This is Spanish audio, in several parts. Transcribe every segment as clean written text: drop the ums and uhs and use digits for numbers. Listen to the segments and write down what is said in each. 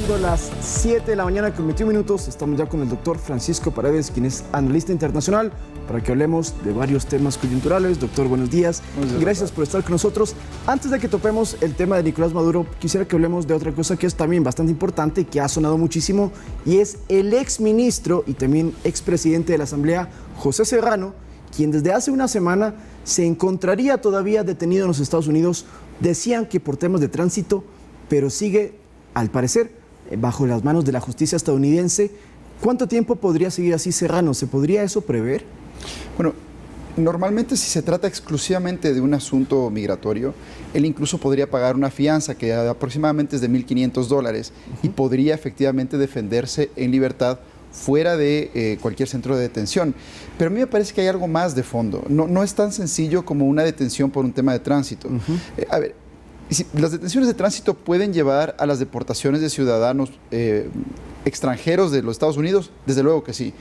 siendo las 7 de la mañana con 21 minutos. Estamos ya con el doctor Francisco Paredes, quien es analista internacional, para que hablemos de varios temas coyunturales. Doctor, buenos días. Gracias por estar con nosotros. Antes de que topemos el tema de Nicolás Maduro, quisiera que hablemos de otra cosa que es también bastante importante y que ha sonado muchísimo, y es el exministro y también expresidente de la Asamblea, José Serrano, quien desde hace una semana se encontraría todavía detenido en los Estados Unidos. Decían que por temas de tránsito, pero sigue, al parecer, bajo las manos de la justicia estadounidense. ¿Cuánto tiempo podría seguir así Serrano? ¿Se podría eso prever? Bueno, normalmente si se trata exclusivamente de un asunto migratorio, él incluso podría pagar una fianza que aproximadamente es de $1,500 y podría efectivamente defenderse en libertad fuera de cualquier centro de detención. Pero a mí me parece que hay algo más de fondo. No es tan sencillo como una detención por un tema de tránsito. A ver, las detenciones de tránsito pueden llevar a las deportaciones de ciudadanos extranjeros de los Estados Unidos, desde luego que sí.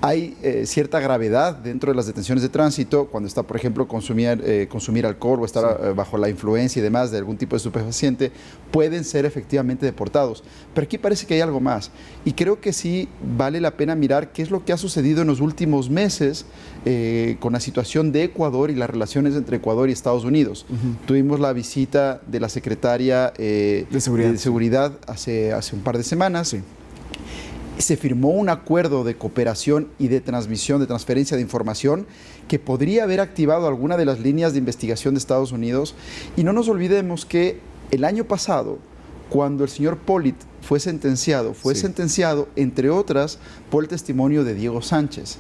Hay cierta gravedad dentro de las detenciones de tránsito cuando está, por ejemplo, consumir alcohol o estar bajo la influencia y demás de algún tipo de estupefaciente, pueden ser efectivamente deportados. Pero aquí parece que hay algo más y creo que sí vale la pena mirar qué es lo que ha sucedido en los últimos meses con la situación de Ecuador y las relaciones entre Ecuador y Estados Unidos. Tuvimos la visita de la secretaria de Seguridad hace un par de semanas. Se firmó un acuerdo de cooperación y de transferencia de información que podría haber activado alguna de las líneas de investigación de Estados Unidos. Y no nos olvidemos que el año pasado, cuando el señor Pollitt fue sentenciado, entre otras, por el testimonio de Diego Sánchez.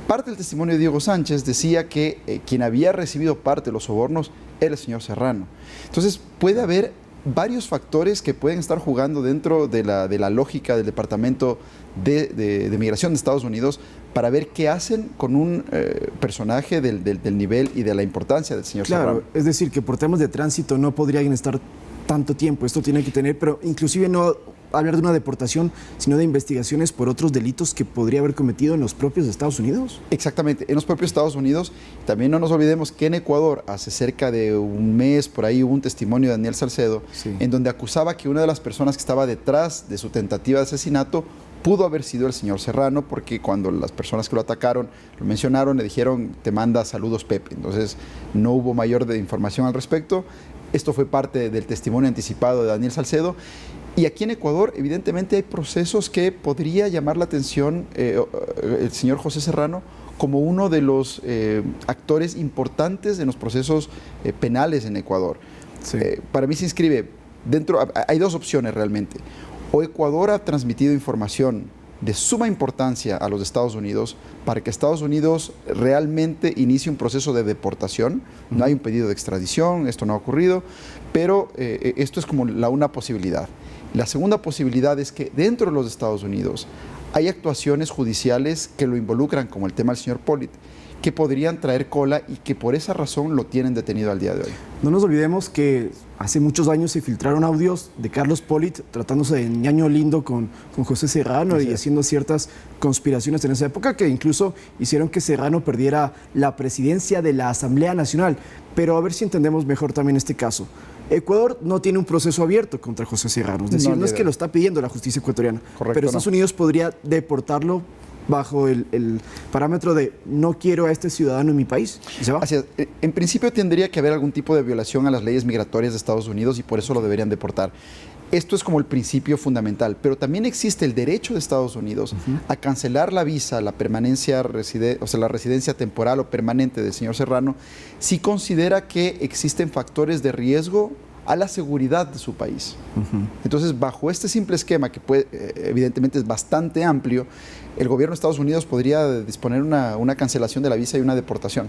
Parte del testimonio de Diego Sánchez decía que quien había recibido parte de los sobornos era el señor Serrano. Entonces puede haber varios factores que pueden estar jugando dentro de la lógica del Departamento de Migración de Estados Unidos para ver qué hacen con un personaje del nivel y de la importancia del señor Serrano. Claro, es decir, que por temas de tránsito no podrían estar tanto tiempo. Esto tiene que tener, pero inclusive no hablar de una deportación, sino de investigaciones por otros delitos que podría haber cometido en los propios Estados Unidos. Exactamente, en los propios Estados Unidos. También no nos olvidemos que en Ecuador, hace cerca de un mes, por ahí hubo un testimonio de Daniel Salcedo, en donde acusaba que una de las personas que estaba detrás de su tentativa de asesinato pudo haber sido el señor Serrano, porque cuando las personas que lo atacaron lo mencionaron, le dijeron, te manda saludos Pepe. Entonces no hubo mayor información al respecto. Esto fue parte del testimonio anticipado de Daniel Salcedo. Y aquí en Ecuador, evidentemente, hay procesos que podría llamar la atención el señor José Serrano como uno de los actores importantes en los procesos penales en Ecuador. Para mí se inscribe dentro, hay dos opciones realmente. O Ecuador ha transmitido información de suma importancia a los Estados Unidos para que Estados Unidos realmente inicie un proceso de deportación. No hay un pedido de extradición, esto no ha ocurrido, pero esto es como una posibilidad. La segunda posibilidad es que dentro de los Estados Unidos hay actuaciones judiciales que lo involucran, como el tema del señor Pollitt, que podrían traer cola y que por esa razón lo tienen detenido al día de hoy. No nos olvidemos que hace muchos años se filtraron audios de Carlos Pollitt tratándose de ñaño lindo con José Serrano y haciendo ciertas conspiraciones en esa época que incluso hicieron que Serrano perdiera la presidencia de la Asamblea Nacional. Pero a ver si entendemos mejor también este caso. Ecuador no tiene un proceso abierto contra José Serrano, es decir, no es que lo está pidiendo la justicia ecuatoriana, pero Estados Unidos podría deportarlo bajo el parámetro de no quiero a este ciudadano en mi país. ¿Y se va? Así es. En principio tendría que haber algún tipo de violación a las leyes migratorias de Estados Unidos y por eso lo deberían deportar. Esto es como el principio fundamental, pero también existe el derecho de Estados Unidos a cancelar la visa, la permanencia, la residencia temporal o permanente del señor Serrano, si considera que existen factores de riesgo a la seguridad de su país. Entonces, bajo este simple esquema, que evidentemente es bastante amplio, el gobierno de Estados Unidos podría disponer una cancelación de la visa y una deportación.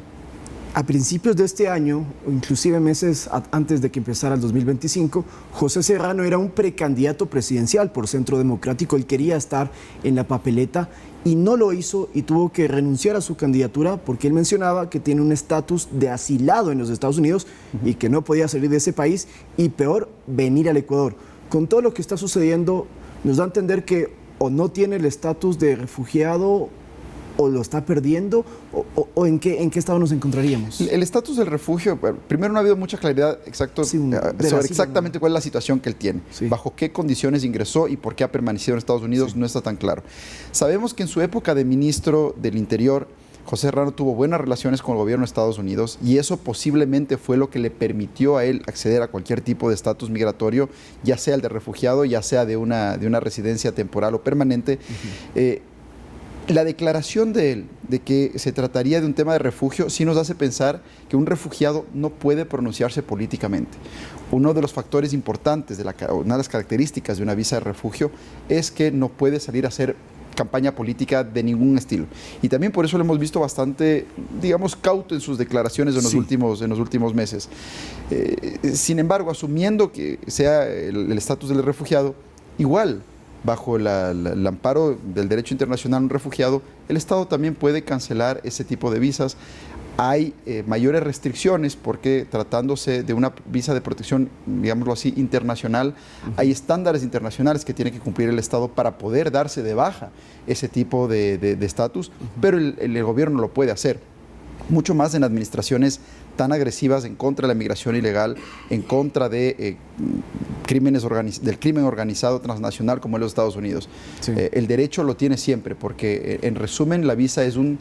A principios de este año, inclusive meses antes de que empezara el 2025, José Serrano era un precandidato presidencial por Centro Democrático. Él quería estar en la papeleta y no lo hizo y tuvo que renunciar a su candidatura porque él mencionaba que tiene un estatus de asilado en los Estados Unidos y que no podía salir de ese país y peor, venir al Ecuador. Con todo lo que está sucediendo, nos da a entender que o no tiene el estatus de refugiado o lo está perdiendo o en qué estado nos encontraríamos? El estatus del refugio, primero no ha habido mucha claridad sobre exactamente cuál es la situación que él tiene, bajo qué condiciones ingresó y por qué ha permanecido en Estados Unidos, no está tan claro. Sabemos que en su época de ministro del Interior, José Serrano tuvo buenas relaciones con el gobierno de Estados Unidos y eso posiblemente fue lo que le permitió a él acceder a cualquier tipo de estatus migratorio, ya sea el de refugiado, ya sea de una residencia temporal o permanente. La declaración de él de que se trataría de un tema de refugio sí nos hace pensar que un refugiado no puede pronunciarse políticamente. Uno de los factores importantes, una de las características de una visa de refugio es que no puede salir a hacer campaña política de ningún estilo. Y también por eso lo hemos visto bastante, digamos, cauto en sus declaraciones en los últimos meses. Sin embargo, asumiendo que sea el estatus del refugiado, igual, bajo el amparo del derecho internacional a un refugiado, el Estado también puede cancelar ese tipo de visas. Hay mayores restricciones porque tratándose de una visa de protección, digámoslo así, internacional, hay estándares internacionales que tiene que cumplir el Estado para poder darse de baja ese tipo de estatus, pero el gobierno lo puede hacer. Mucho más en administraciones tan agresivas en contra de la migración ilegal, en contra de del crimen organizado transnacional como en los Estados Unidos. Sí. El derecho lo tiene siempre, porque en resumen la visa es un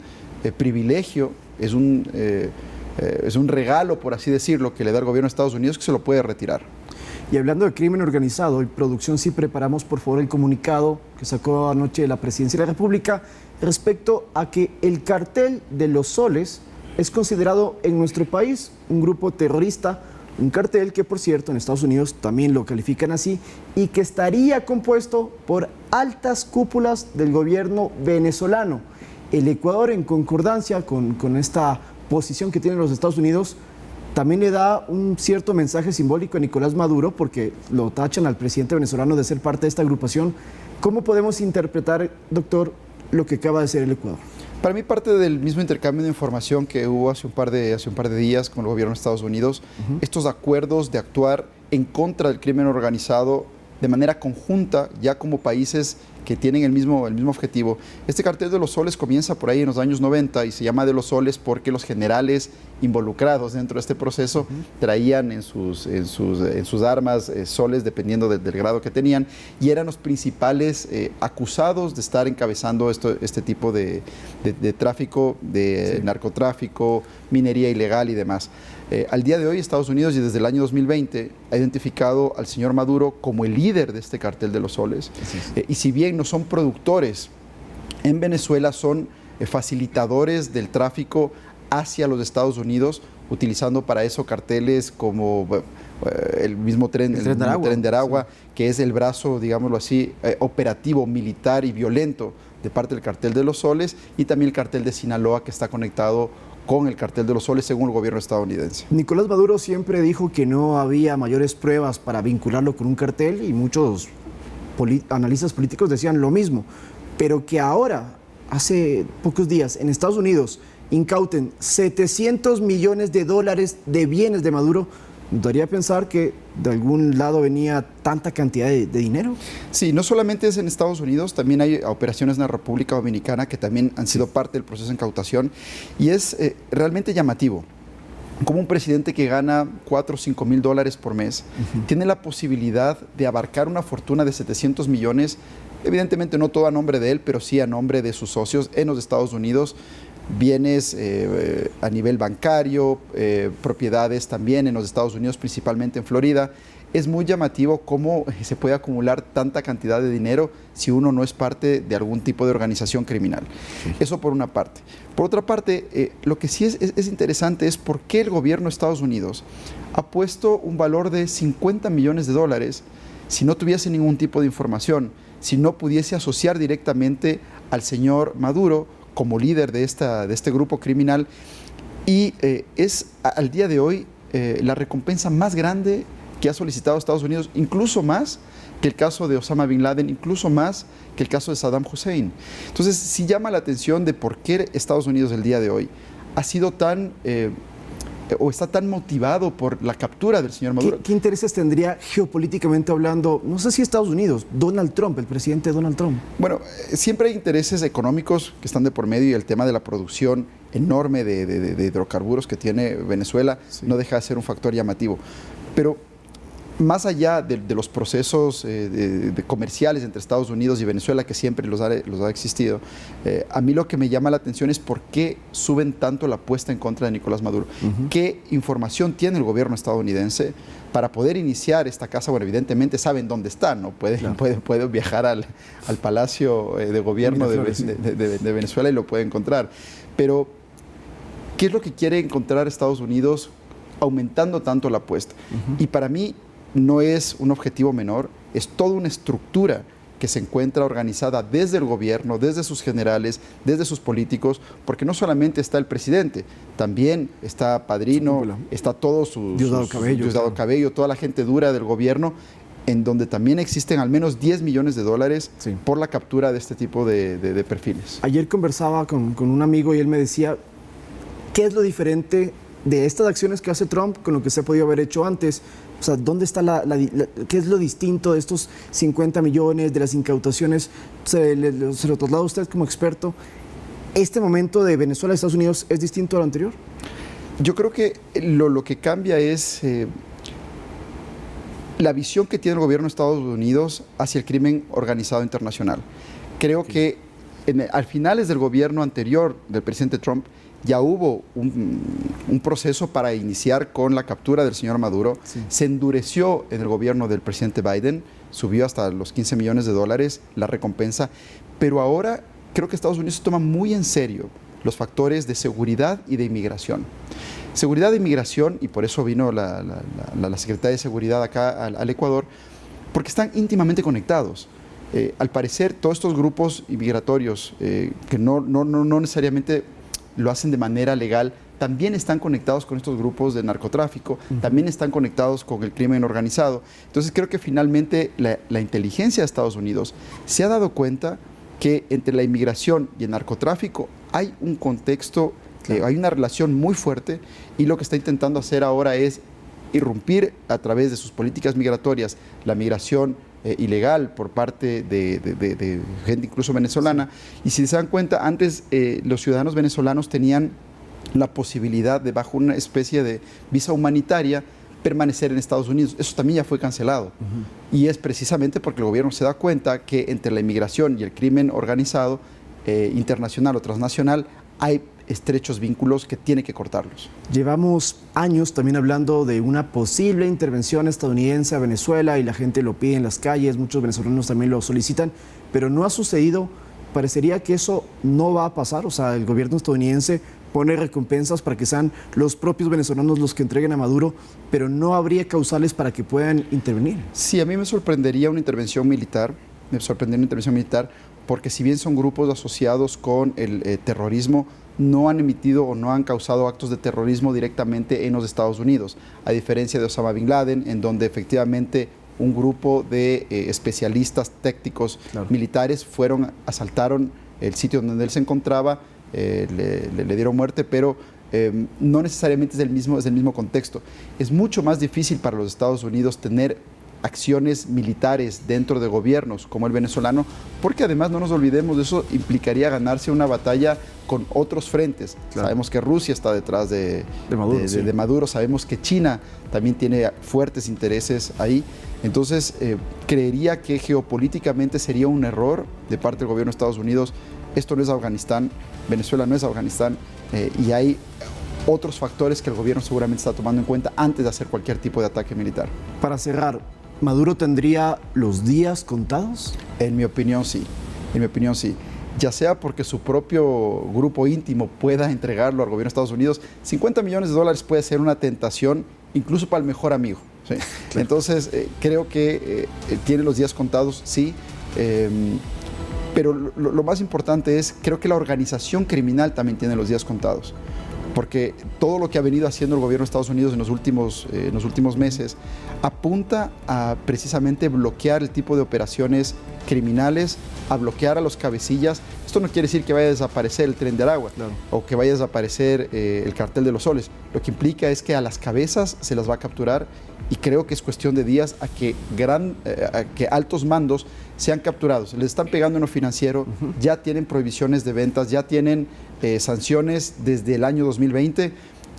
privilegio, es un regalo, por así decirlo, que le da el gobierno de Estados Unidos, que se lo puede retirar. Y hablando de crimen organizado, en producción sí preparamos por favor el comunicado que sacó anoche la Presidencia de la República respecto a que el cartel de los soles es considerado en nuestro país un grupo terrorista, un cartel que por cierto en Estados Unidos también lo califican así y que estaría compuesto por altas cúpulas del gobierno venezolano. El Ecuador, en concordancia con esta posición que tienen los Estados Unidos, también le da un cierto mensaje simbólico a Nicolás Maduro porque lo tachan al presidente venezolano de ser parte de esta agrupación. ¿Cómo podemos interpretar, doctor, lo que acaba de hacer el Ecuador? Para mí parte del mismo intercambio de información que hubo hace un par de días con el gobierno de Estados Unidos, estos acuerdos de actuar en contra del crimen organizado de manera conjunta, ya como países que tienen el mismo objetivo. Este cartel de los soles comienza por ahí en los años 90 y se llama de los soles porque los generales involucrados dentro de este proceso traían en sus armas soles dependiendo del grado que tenían y eran los principales acusados de estar encabezando este tipo de tráfico, de narcotráfico, minería ilegal y demás. Al día de hoy Estados Unidos y desde el año 2020 ha identificado al señor Maduro como el líder de este cartel de los soles y si bien no son productores, en Venezuela son facilitadores del tráfico hacia los Estados Unidos, utilizando para eso carteles como el mismo tren de Aragua, que es el brazo, digámoslo así, operativo, militar y violento de parte del cartel de los soles y también el cartel de Sinaloa que está conectado con el cartel de los soles según el gobierno estadounidense. Nicolás Maduro siempre dijo que no había mayores pruebas para vincularlo con un cartel y muchos analistas políticos decían lo mismo, pero que ahora, hace pocos días, en Estados Unidos incauten $700 millones de bienes de Maduro, nos daría a pensar que de algún lado venía tanta cantidad de dinero. Sí, no solamente es en Estados Unidos, también hay operaciones en la República Dominicana que también han sido parte del proceso de incautación y es realmente llamativo. Como un presidente que gana $4 o $5 mil por mes, tiene la posibilidad de abarcar una fortuna de 700 millones, evidentemente no todo a nombre de él, pero sí a nombre de sus socios en los Estados Unidos, bienes a nivel bancario, propiedades también en los Estados Unidos, principalmente en Florida. Es muy llamativo cómo se puede acumular tanta cantidad de dinero si uno no es parte de algún tipo de organización criminal. Eso por una parte. Por otra parte, lo que sí es interesante es por qué el gobierno de Estados Unidos ha puesto un valor de $50 millones si no tuviese ningún tipo de información, si no pudiese asociar directamente al señor Maduro como líder de este grupo criminal y es al día de hoy la recompensa más grande que ha solicitado Estados Unidos, incluso más que el caso de Osama Bin Laden, incluso más que el caso de Saddam Hussein. Entonces sí llama la atención de por qué Estados Unidos el día de hoy ha sido tan o está tan motivado por la captura del señor Maduro. ¿Qué intereses tendría geopolíticamente hablando, no sé si Estados Unidos, Donald Trump, el presidente Donald Trump? Bueno, siempre hay intereses económicos que están de por medio y el tema de la producción enorme de hidrocarburos que tiene Venezuela no deja de ser un factor llamativo. Pero más allá de los procesos comerciales entre Estados Unidos y Venezuela, que siempre los ha existido, a mí lo que me llama la atención es por qué suben tanto la apuesta en contra de Nicolás Maduro. ¿Qué información tiene el gobierno estadounidense para poder iniciar esta caza? Bueno, evidentemente saben dónde está, ¿no? Puede viajar al Palacio de Gobierno de Venezuela y lo puede encontrar. Pero, ¿qué es lo que quiere encontrar Estados Unidos aumentando tanto la apuesta? Y para mí no es un objetivo menor, es toda una estructura que se encuentra organizada desde el gobierno, desde sus generales, desde sus políticos, porque no solamente está el presidente, también está Padrino, está todo Diosdado Cabello, toda la gente dura del gobierno, en donde también existen al menos $10 millones por la captura de este tipo de perfiles. Ayer conversaba con un amigo y él me decía, ¿qué es lo diferente de estas acciones que hace Trump con lo que se ha podido haber hecho antes? O sea, ¿dónde está qué es lo distinto de estos 50 millones, de las incautaciones? Se lo traslado a usted como experto. ¿Este momento de Venezuela y Estados Unidos es distinto al anterior? Yo creo que lo que cambia es la visión que tiene el gobierno de Estados Unidos hacia el crimen organizado internacional. Creo que al finales del gobierno anterior del presidente Trump, ya hubo un proceso para iniciar con la captura del señor Maduro. Se endureció en el gobierno del presidente Biden, subió hasta los $15 millones la recompensa, pero ahora creo que Estados Unidos se toma muy en serio los factores de seguridad y de inmigración. Seguridad e inmigración, y por eso vino la Secretaría de Seguridad acá al Ecuador, porque están íntimamente conectados. Al parecer, todos estos grupos inmigratorios que no necesariamente lo hacen de manera legal, también están conectados con estos grupos de narcotráfico, también están conectados con el crimen organizado. Entonces creo que finalmente la inteligencia de Estados Unidos se ha dado cuenta que entre la inmigración y el narcotráfico hay un contexto, hay una relación muy fuerte, y lo que está intentando hacer ahora es irrumpir a través de sus políticas migratorias la migración ilegal por parte de gente incluso venezolana. Y si se dan cuenta, antes los ciudadanos venezolanos tenían la posibilidad de, bajo una especie de visa humanitaria, permanecer en Estados Unidos. Eso también ya fue cancelado. Y es precisamente porque el gobierno se da cuenta que entre la inmigración y el crimen organizado internacional o transnacional hay estrechos vínculos que tiene que cortarlos. Llevamos años también hablando de una posible intervención estadounidense a Venezuela y la gente lo pide en las calles, muchos venezolanos también lo solicitan, pero no ha sucedido. Parecería que eso no va a pasar, o sea, el gobierno estadounidense pone recompensas para que sean los propios venezolanos los que entreguen a Maduro, pero no habría causales para que puedan intervenir. Sí, a mí me sorprendería una intervención militar, porque si bien son grupos asociados con el terrorismo, no han emitido o no han causado actos de terrorismo directamente en los Estados Unidos, a diferencia de Osama Bin Laden, en donde efectivamente un grupo de especialistas tácticos militares asaltaron el sitio donde él se encontraba, le dieron muerte, pero no necesariamente es del mismo contexto. Es mucho más difícil para los Estados Unidos tener acciones militares dentro de gobiernos como el venezolano, porque además no nos olvidemos, de eso implicaría ganarse una batalla con otros frentes. Sabemos que Rusia está detrás de Maduro, sabemos que China también tiene fuertes intereses ahí. Entonces, creería que geopolíticamente sería un error de parte del gobierno de Estados Unidos. Esto no es Afganistán, Venezuela no es Afganistán, y hay otros factores que el gobierno seguramente está tomando en cuenta antes de hacer cualquier tipo de ataque militar. Para cerrar, ¿Maduro tendría los días contados? En mi opinión, sí. Ya sea porque su propio grupo íntimo pueda entregarlo al gobierno de Estados Unidos, $50 millones puede ser una tentación incluso para el mejor amigo. ¿Sí? Entonces, creo que tiene los días contados, sí. Pero lo más importante es, creo que la organización criminal también tiene los días contados. Porque todo lo que ha venido haciendo el gobierno de Estados Unidos en los últimos meses apunta a precisamente bloquear el tipo de operaciones criminales, a bloquear a los cabecillas. Esto no quiere decir que vaya a desaparecer el Tren de Aragua, Claro. o que vaya a desaparecer el Cartel de los Soles. Lo que implica es que a las cabezas se las va a capturar, y creo que es cuestión de días a que altos mandos sean capturados. Les están pegando en lo financiero, ya tienen prohibiciones de ventas, ya tienen sanciones desde el año 2020.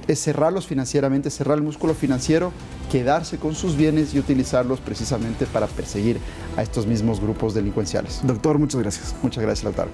Es cerrarlos financieramente, cerrar el músculo financiero, quedarse con sus bienes y utilizarlos precisamente para perseguir a estos mismos grupos delincuenciales. Doctor, muchas gracias. Muchas gracias, Lautaro.